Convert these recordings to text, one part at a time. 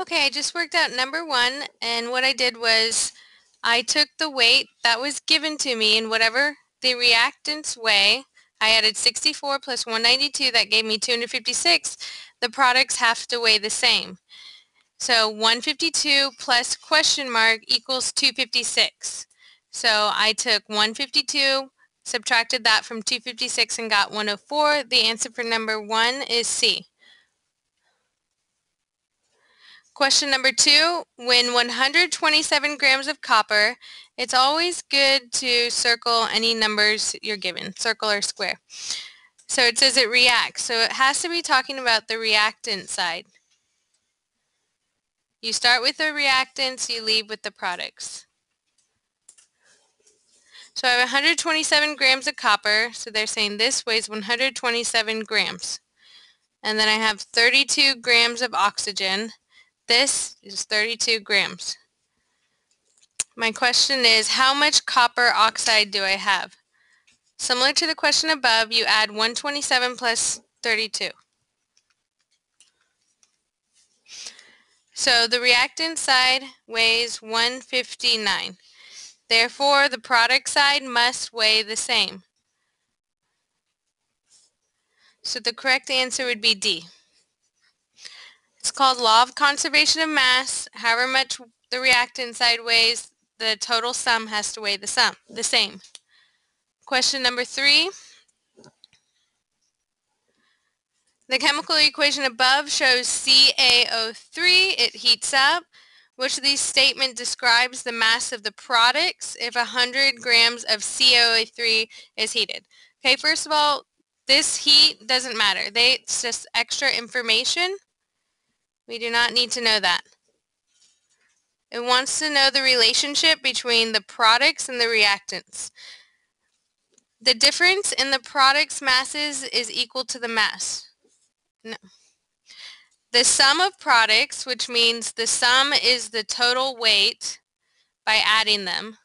Okay, I just worked out number 1, and what I did was I took the weight that was given to me and whatever the reactants weigh, I added 64 plus 192, that gave me 256. The products have to weigh the same. So 152 plus question mark equals 256. So I took 152, subtracted that from 256 and got 104. The answer for number 1 is C. Question number 2, when 127 grams of copper, it's always good to circle any numbers you're given, circle or square. So it says it reacts, so it has to be talking about the reactant side. You start with the reactants, you leave with the products. So I have 127 grams of copper, so they're saying this weighs 127 grams. And then I have 32 grams of oxygen. This is 32 grams. My question is, how much copper oxide do I have? Similar to the question above, you add 127 plus 32. So the reactant side weighs 159. Therefore, the product side must weigh the same. So the correct answer would be D. It's called law of conservation of mass. However much the reactant side weighs, the total sum has to weigh the same. Question number 3. The chemical equation above shows CaO3. It heats up. Which of these statements describes the mass of the products if 100 grams of CaO3 is heated? Okay, first of all, this heat doesn't matter. It's just extra information. We do not need to know that. It wants to know the relationship between the products and the reactants. The difference in the products' masses is equal to the mass. No. The sum of products, which means the sum is the total weight by adding them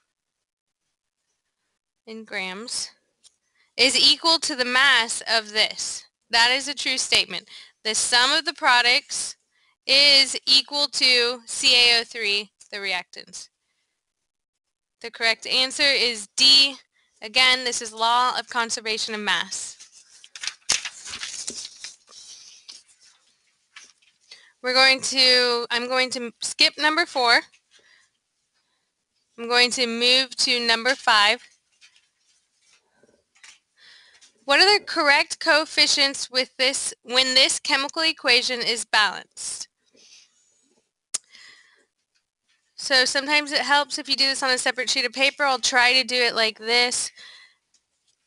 in grams, is equal to the mass of this. That is a true statement. The sum of the products is equal to CaO3, the reactants. The correct answer is D. Again, this is law of conservation of mass. I'm going to skip number 4. I'm going to move to number 5. What are the correct coefficients with this when this chemical equation is balanced? So sometimes it helps if you do this on a separate sheet of paper. I'll try to do it like this.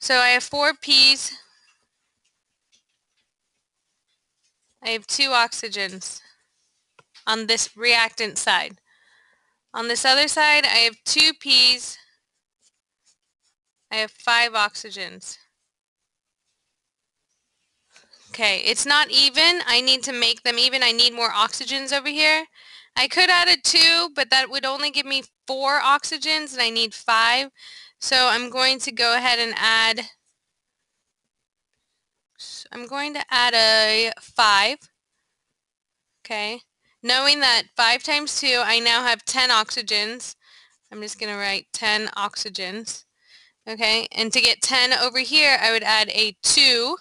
So I have 4 P's. I have 2 oxygens on this reactant side. On this other side, I have 2 P's. I have 5 oxygens. Okay, it's not even. I need to make them even. I need more oxygens over here. I could add a 2, but that would only give me 4 oxygens, and I need 5. So I'm going to go ahead and add a 5. Okay. Knowing that 5 times 2, I now have 10 oxygens. I'm just going to write 10 oxygens. Okay, and to get 10 over here, I would add a 2.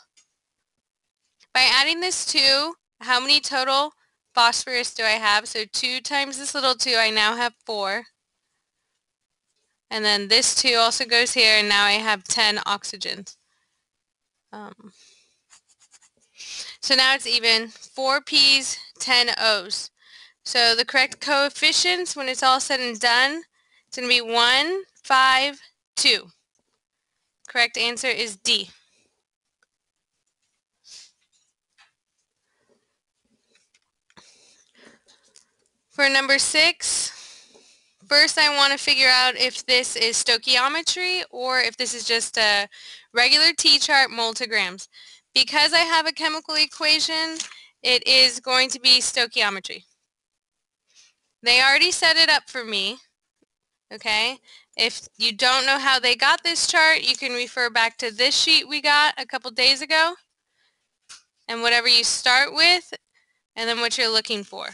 By adding this 2, how many total phosphorus do I have? So 2 times this little 2, I now have 4. And then this 2 also goes here, and now I have 10 oxygens. So now it's even. 4 P's, 10 O's. So the correct coefficients, when it's all said and done, it's going to be 1, 5, 2. Correct answer is D. For number 6, first I want to figure out if this is stoichiometry or if this is just a regular T-chart multigrams. Because I have a chemical equation, it is going to be stoichiometry. They already set it up for me, okay? If you don't know how they got this chart, you can refer back to this sheet we got a couple days ago, and whatever you start with, and then what you're looking for.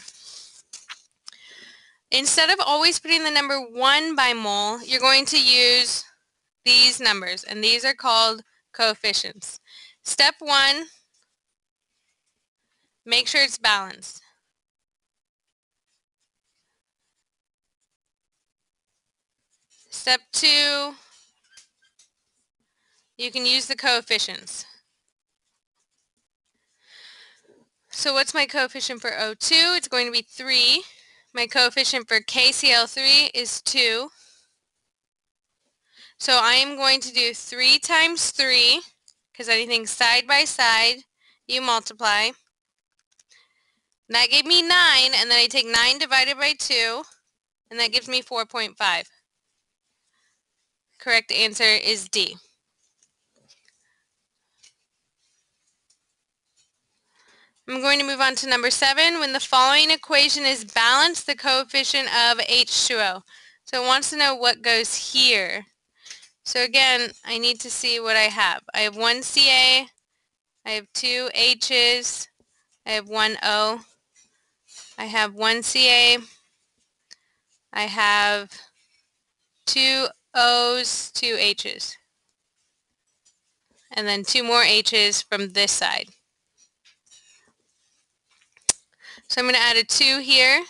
Instead of always putting the number 1 by mole, you're going to use these numbers, and these are called coefficients. Step 1, make sure it's balanced. Step 2, you can use the coefficients. So what's my coefficient for O2? It's going to be 3. My coefficient for KCl3 is 2. So I am going to do 3 times 3, because anything side by side, you multiply. And that gave me 9, and then I take 9 divided by 2, and that gives me 4.5. Correct answer is D. I'm going to move on to number 7. When the following equation is balanced, the coefficient of H2O. So it wants to know what goes here. So again, I need to see what I have. I have 1 Ca, I have 2 H's, I have 1 O, I have 1 Ca, I have 2 O's, 2 H's, and then 2 more H's from this side. So I'm going to add a 2 here.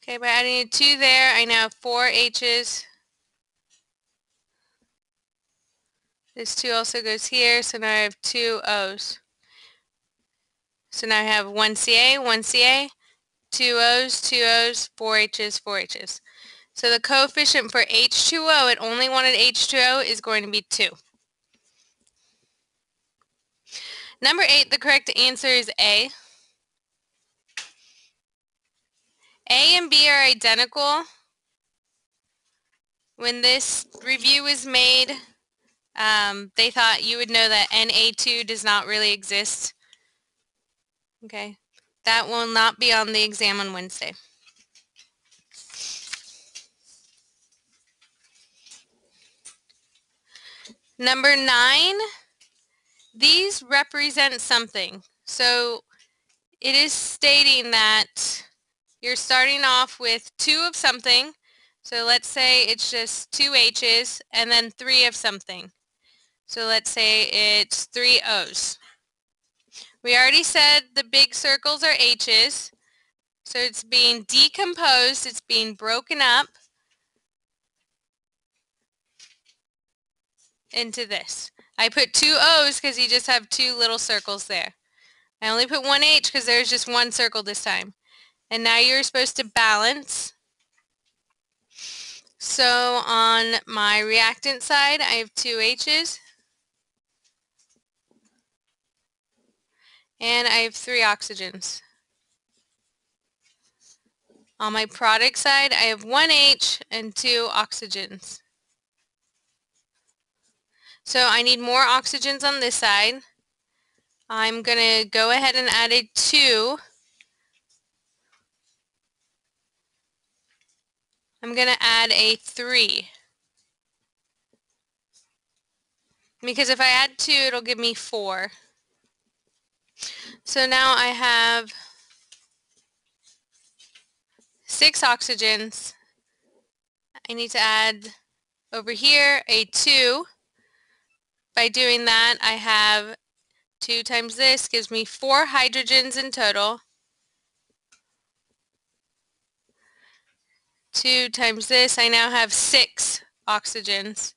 Okay, by adding a 2 there, I now have 4 H's. This 2 also goes here, so now I have 2 O's. So now I have 1 Ca, 1 Ca, 2 O's, 2 O's, 4 H's, 4 H's. So the coefficient for H2O, it only wanted H2O, is going to be 2. Number 8, the correct answer is A. A and B are identical. When this review was made, they thought you would know that Na2 does not really exist. Okay, that will not be on the exam on Wednesday. Number 9, these represent something. So it is stating that you're starting off with 2 of something. So let's say it's just 2 H's and then 3 of something. So let's say it's 3 O's. We already said the big circles are H's. So it's being decomposed, it's being broken up into this. I put 2 O's because you just have 2 little circles there. I only put 1 H because there's just 1 circle this time. And now you're supposed to balance. So on my reactant side, I have 2 H's. And I have 3 oxygens. On my product side, I have 1 H and 2 oxygens. So I need more oxygens on this side. I'm going to go ahead and add a 2. I'm going to add a 3. Because if I add 2, it'll give me 4. So now I have 6 oxygens. I need to add over here a 2. By doing that, I have 2 times this gives me 4 hydrogens in total. 2 times this, I now have 6 oxygens.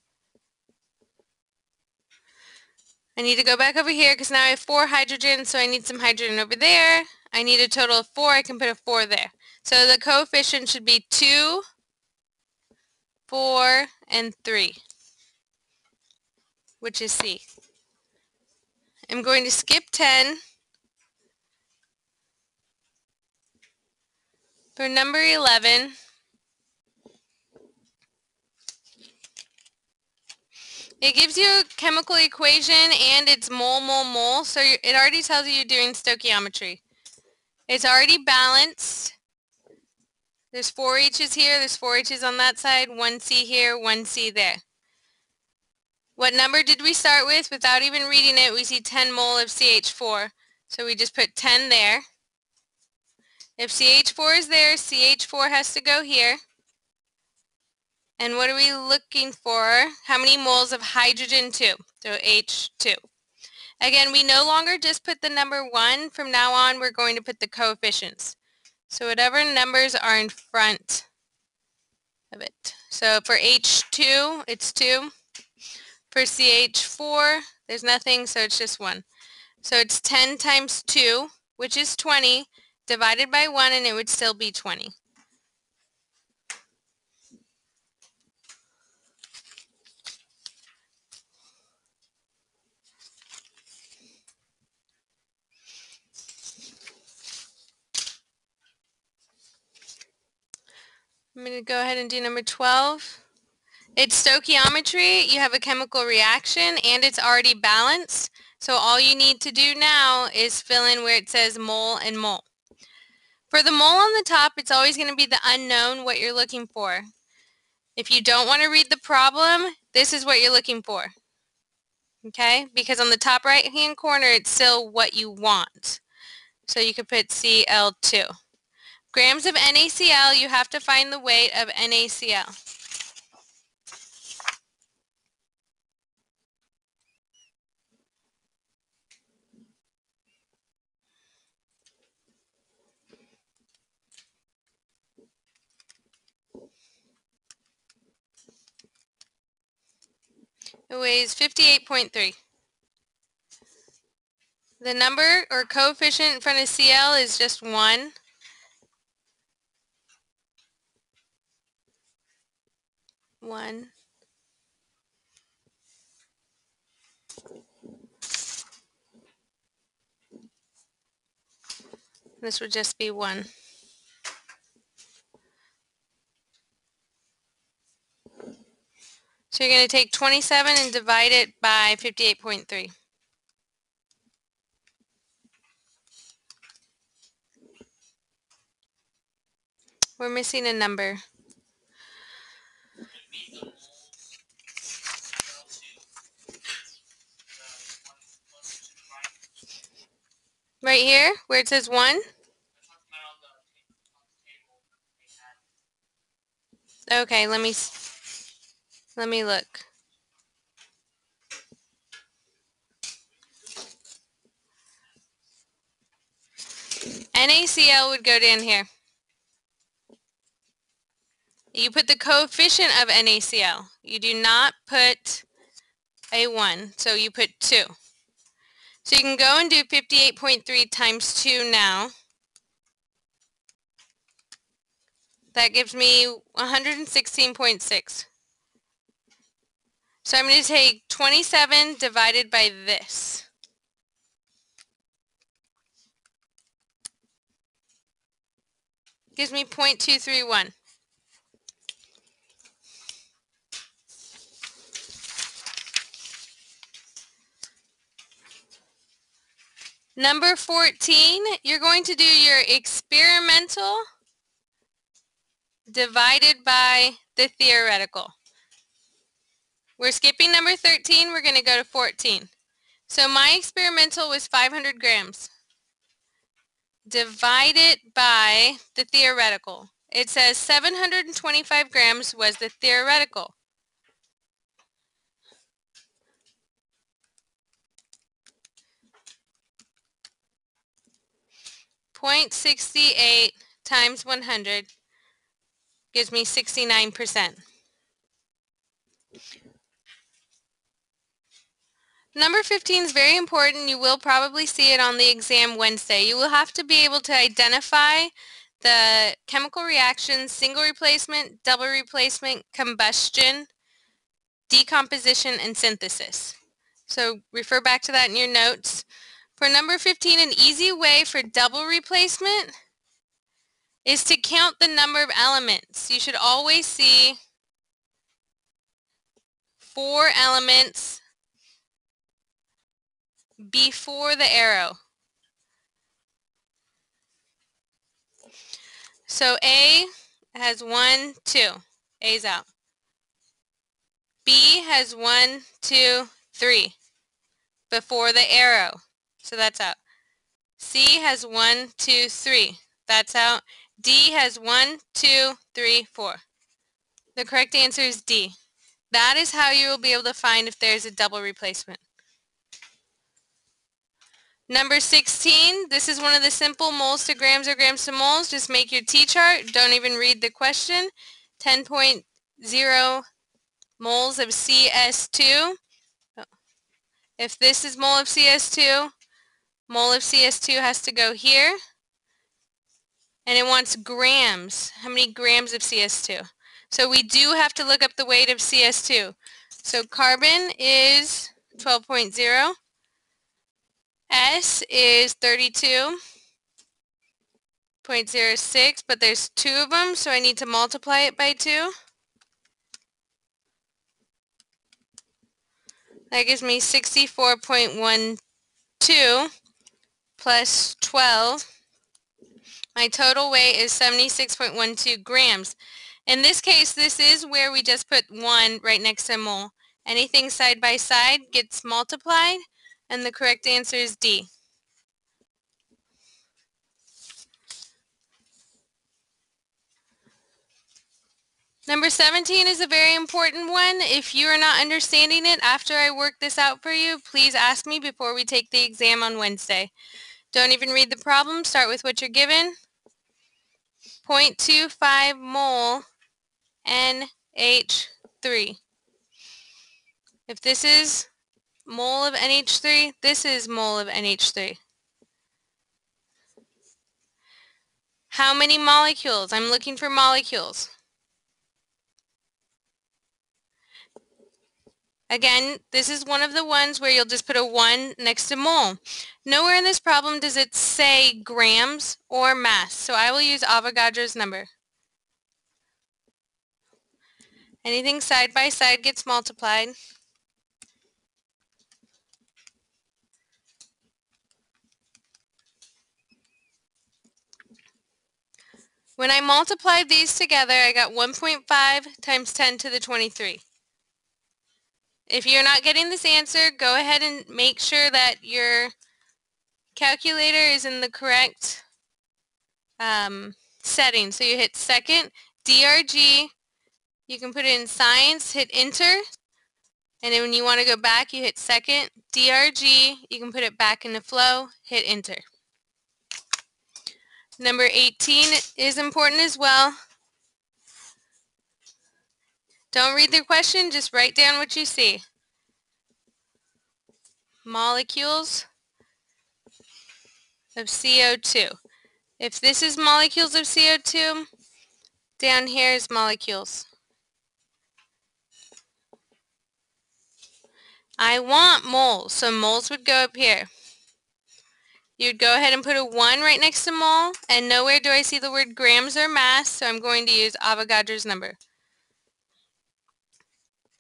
I need to go back over here because now I have 4 hydrogens, so I need some hydrogen over there. I need a total of 4. I can put a 4 there. So the coefficient should be 2, 4, and 3, which is C. I'm going to skip 10. For number 11, it gives you a chemical equation and it's mole, mole, mole, so it already tells you you're doing stoichiometry. It's already balanced. There's 4 H's here, there's 4 H's on that side, 1 C here, 1 C there. What number did we start with? Without even reading it, we see 10 mole of CH4. So we just put 10 there. If CH4 is there, CH4 has to go here. And what are we looking for? How many moles of hydrogen 2? So H2. Again, we no longer just put the number 1. From now on, we're going to put the coefficients. So whatever numbers are in front of it. So for H2, it's 2. For CH4, there's nothing, so it's just 1. So it's 10 times 2, which is 20, divided by 1, and it would still be 20. I'm going to go ahead and do number 12. It's stoichiometry. You have a chemical reaction, and it's already balanced. So all you need to do now is fill in where it says mole and mole. For the mole on the top, it's always going to be the unknown, what you're looking for. If you don't want to read the problem, this is what you're looking for. Okay? Because on the top right-hand corner, it's still what you want. So you could put Cl2. Grams of NaCl, you have to find the weight of NaCl. It weighs 58.3. The number or coefficient in front of Cl is just 1. 1. This would just be 1. So you're going to take 27 and divide it by 58.3. We're missing a number. Right here, where it says 1? Okay, let me look. NaCl would go down here. You put the coefficient of NaCl. You do not put a 1, so you put 2. So you can go and do 58.3 times 2 now. That gives me 116.6. So I'm going to take 27 divided by this. Gives me 0.231. Number 14, you're going to do your experimental divided by the theoretical. We're skipping number 13, we're going to go to 14. So my experimental was 500 grams. Divide it by the theoretical. It says 725 grams was the theoretical. .68 times 100 gives me 69%. Number 15 is very important. You will probably see it on the exam Wednesday. You will have to be able to identify the chemical reactions, single replacement, double replacement, combustion, decomposition, and synthesis. So refer back to that in your notes. For number 15, an easy way for double replacement is to count the number of elements. You should always see 4 elements before the arrow. So A has 1, 2. A's out. B has 1, 2, 3 before the arrow. So that's out. C has 1, 2, 3. That's out. D has 1, 2, 3, 4. The correct answer is D. That is how you will be able to find if there's a double replacement. Number 16, this is one of the simple moles to grams or grams to moles. Just make your T-chart. Don't even read the question. 10.0 moles of CS2. If this is mole of CS2, mole of CS2 has to go here. And it wants grams. How many grams of CS2? So we do have to look up the weight of CS2. So carbon is 12.0. S is 32.06, but there's 2 of them, so I need to multiply it by 2. That gives me 64.12 plus 12. My total weight is 76.12 grams. In this case, this is where we just put 1 right next to mole. Anything side by side gets multiplied, and the correct answer is D. Number 17 is a very important one. If you are not understanding it after I work this out for you, please ask me before we take the exam on Wednesday. Don't even read the problem. Start with what you're given. 0.25 mole NH3. If this is mole of NH3, this is mole of NH3. How many molecules? I'm looking for molecules. Again, this is one of the ones where you'll just put a 1 next to mole. Nowhere in this problem does it say grams or mass, so I will use Avogadro's number. Anything side by side gets multiplied. When I multiplied these together, I got 1.5 times 10 to the 23. If you're not getting this answer, go ahead and make sure that your calculator is in the correct setting. So you hit second, DRG, you can put it in science, hit enter, and then when you want to go back, you hit second, DRG, you can put it back in the flow, hit enter. Number 18 is important as well. Don't read the question, just write down what you see. Molecules of CO2. If this is molecules of CO2, down here is molecules. I want moles, so moles would go up here. You'd go ahead and put a 1 right next to mole, and nowhere do I see the word grams or mass, so I'm going to use Avogadro's number.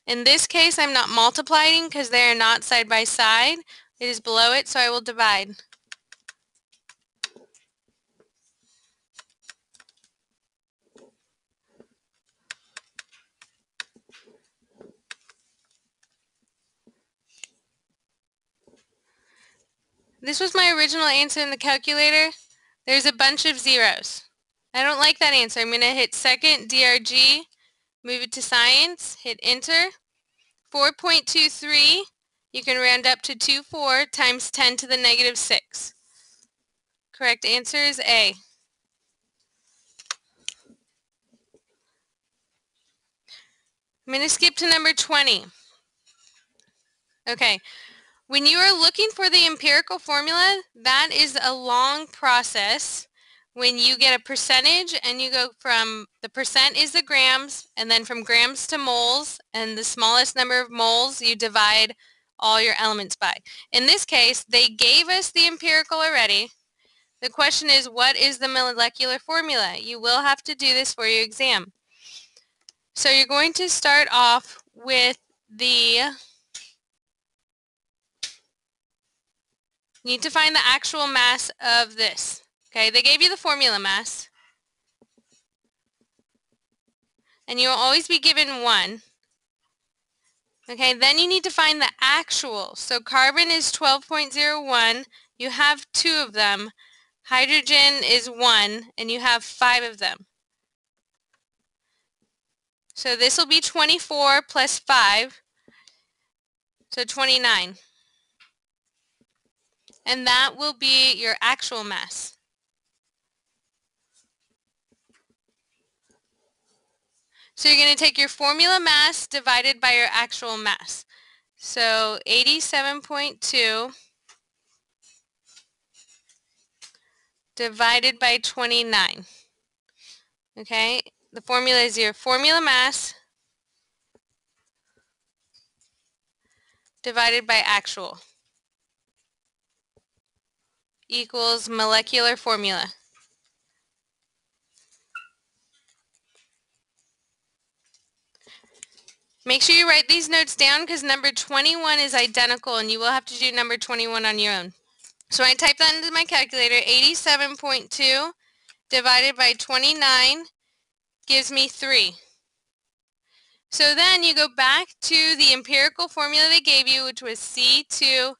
In this case, I'm not multiplying because they are not side by side. It is below it, so I will divide. This was my original answer in the calculator. There's a bunch of zeros. I don't like that answer. I'm going to hit second, DRG, move it to science, hit enter. 4.23, you can round up to 24 times 10 to the negative 6. Correct answer is A. I'm going to skip to number 20. Okay, when you are looking for the empirical formula, that is a long process. When you get a percentage and you go from the percent is the grams, and then from grams to moles, and the smallest number of moles you divide all your elements by. In this case, they gave us the empirical already. The question is, what is the molecular formula? You will have to do this for your exam. So you're going to start off with you need to find the actual mass of this. Okay, they gave you the formula mass. And you'll always be given 1. Okay, then you need to find the actual. So carbon is 12.01. You have 2 of them. Hydrogen is 1, and you have 5 of them. So this will be 24 plus 5, so 29. And that will be your actual mass. So you're going to take your formula mass divided by your actual mass. So 87.2 divided by 29. Okay, the formula is your formula mass divided by actual equals molecular formula. Make sure you write these notes down because number 21 is identical and you will have to do number 21 on your own. So I type that into my calculator. 87.2 divided by 29 gives me 3. So then you go back to the empirical formula they gave you, which was C2H5.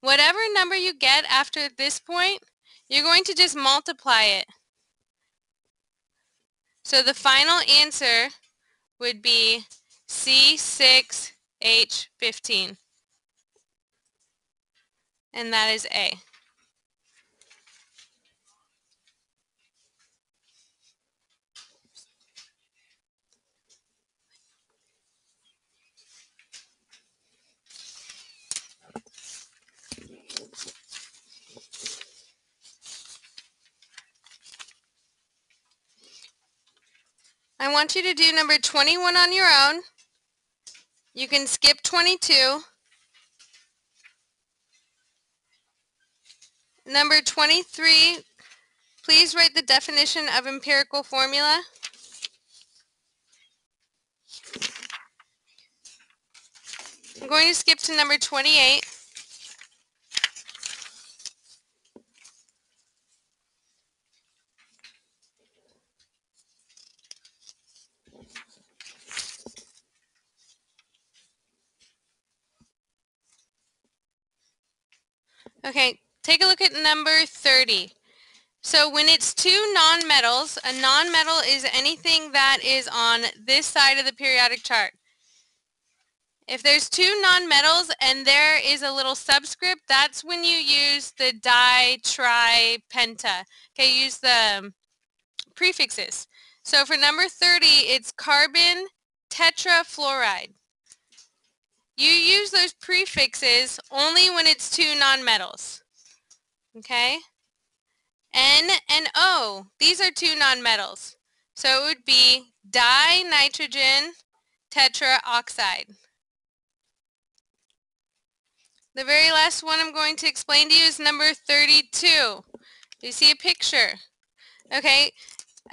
Whatever number you get after this point, you're going to just multiply it. So the final answer would be C6H15. And that is A. I want you to do number 21 on your own. You can skip 22. Number 23, please write the definition of empirical formula. I'm going to skip to number 28. Okay, take a look at number 30. So when it's 2 nonmetals, a nonmetal is anything that is on this side of the periodic chart. If there's 2 nonmetals and there is a little subscript, that's when you use the di, tri, penta. Okay, use the prefixes. So for number 30, it's carbon tetrafluoride. You use those prefixes only when it's 2 nonmetals. Okay? N and O, these are 2 nonmetals. So it would be dinitrogen tetraoxide. The very last one I'm going to explain to you is number 32. You see a picture. Okay,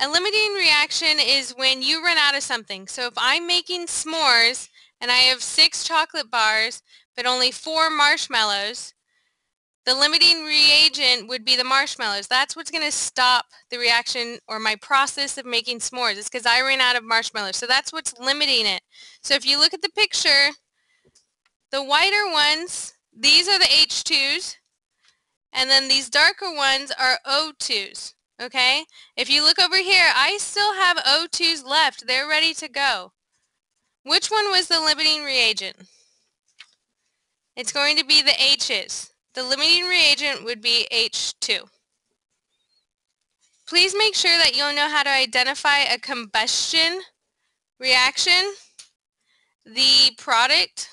a limiting reaction is when you run out of something. So if I'm making s'mores and I have 6 chocolate bars but only 4 marshmallows, the limiting reagent would be the marshmallows. That's what's going to stop the reaction or my process of making s'mores. It's because I ran out of marshmallows. So that's what's limiting it. So if you look at the picture, the whiter ones, these are the H2s, and then these darker ones are O2s. Okay? If you look over here, I still have O2s left. They're ready to go. Which one was the limiting reagent? It's going to be the H's. The limiting reagent would be H2. Please make sure that you'll know how to identify a combustion reaction. The product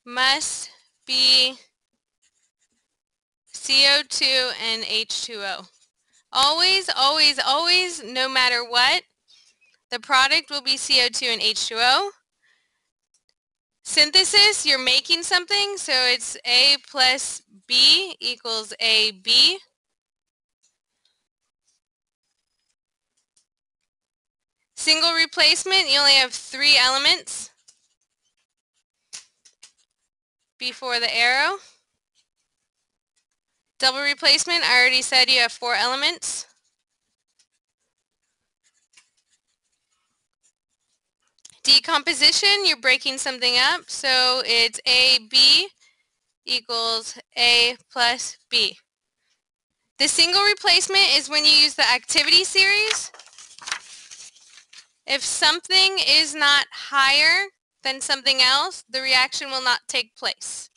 must be CO2 and H2O. Always, always, always, no matter what, the product will be CO2 and H2O. Synthesis, you're making something, so it's A plus B equals AB. Single replacement, you only have 3 elements before the arrow. Double replacement, I already said you have 4 elements. Decomposition, you're breaking something up, so it's AB equals A plus B. The single replacement is when you use the activity series. If something is not higher than something else, the reaction will not take place.